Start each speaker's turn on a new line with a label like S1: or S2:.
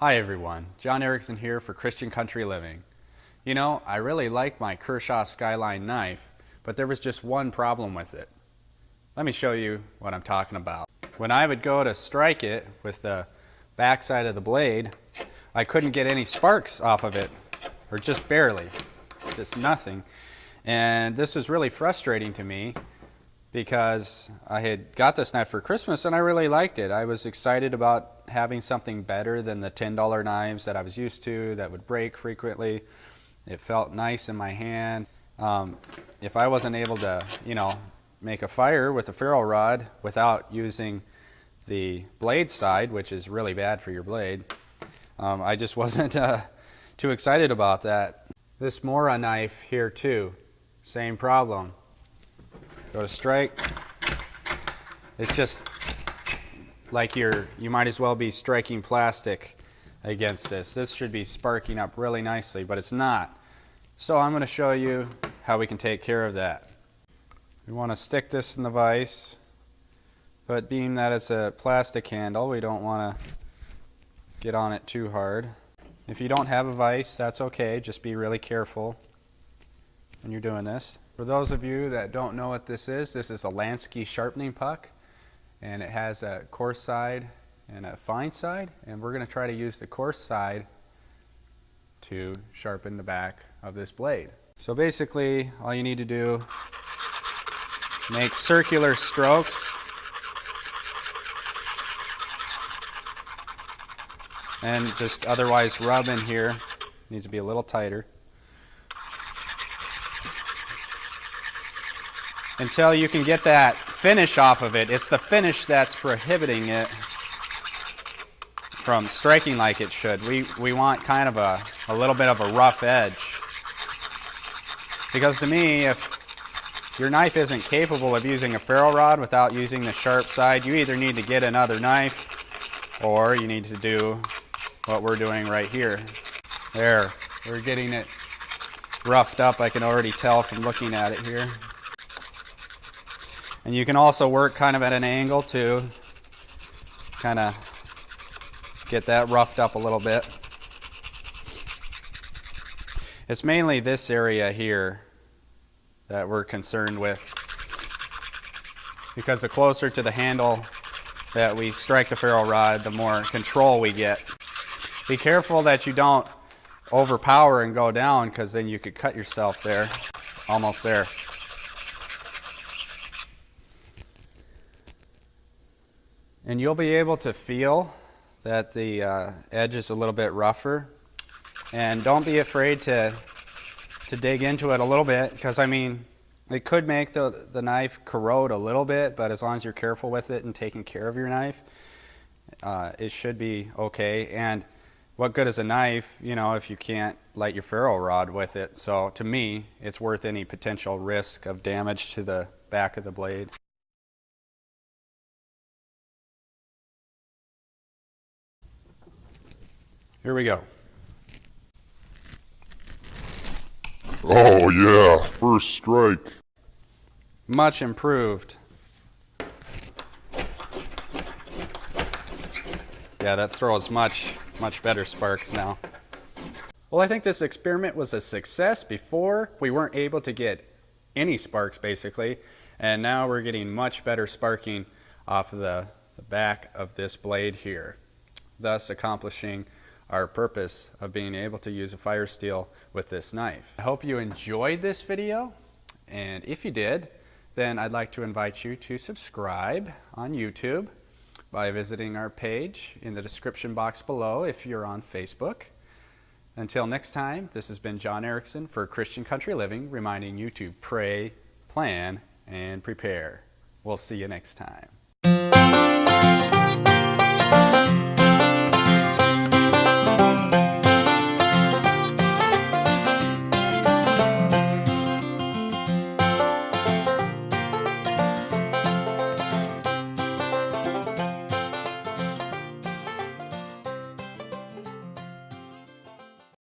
S1: Hi everyone, John Erickson here for Christian Country Living. You know, I really like my Kershaw Skyline knife, but there was just one problem with it. Let me show you what I'm talking about. When I would go to strike it with the back side of the blade, I couldn't get any sparks off of it, or just barely, just nothing. And this was really frustrating to me because I had got this knife for Christmas and I really liked it. I was excited about having something better than the $10 knives that I was used to that would break frequently. It felt nice in my hand. If I wasn't able to, make a fire with a ferro rod without using the blade side, which is really bad for your blade, I just wasn't too excited about that. This Mora knife here too, same problem. Go to strike, it's just like you might as well be striking plastic against this. This should be sparking up really nicely, but it's not. So I'm going to show you how we can take care of that. We want to stick this in the vise, but being that it's a plastic handle, we don't want to get on it too hard. If you don't have a vise, that's okay. Just be really careful when you're doing this. For those of you that don't know what this is a Lansky sharpening puck, and it has a coarse side and a fine side, and we're going to try to use the coarse side to sharpen the back of this blade. So basically all you need to do, make circular strokes and just otherwise rub in here. Needs to be a little tighter until you can get that finish off of it. It's the finish that's prohibiting it from striking like it should. We want kind of a little bit of a rough edge. Because to me, if your knife isn't capable of using a ferro rod without using the sharp side, you either need to get another knife or you need to do what we're doing right here. There, we're getting it roughed up. I can already tell from looking at it here. And you can also work kind of at an angle to kind of get that roughed up a little bit. It's mainly this area here that we're concerned with, because the closer to the handle that we strike the ferro rod, the more control we get. Be careful that you don't overpower and go down, because then you could cut yourself there. Almost there. And you'll be able to feel that the edge is a little bit rougher. And don't be afraid to dig into it a little bit, because I mean, it could make the knife corrode a little bit, but as long as you're careful with it and taking care of your knife, it should be okay. And what good is a knife, if you can't light your ferro rod with it? So to me, it's worth any potential risk of damage to the back of the blade. Here we go.
S2: Oh yeah, first strike.
S1: Much improved. Yeah, that throws much better sparks now. Well, I think this experiment was a success. Before, we weren't able to get any sparks basically, and now we're getting much better sparking off of the back of this blade here, thus accomplishing our purpose of being able to use a fire steel with this knife. I hope you enjoyed this video, and if you did, then I'd like to invite you to subscribe on YouTube by visiting our page in the description box below if you're on Facebook. Until next time, this has been John Erickson for Christian Country Living, reminding you to pray, plan, and prepare. We'll see you next time.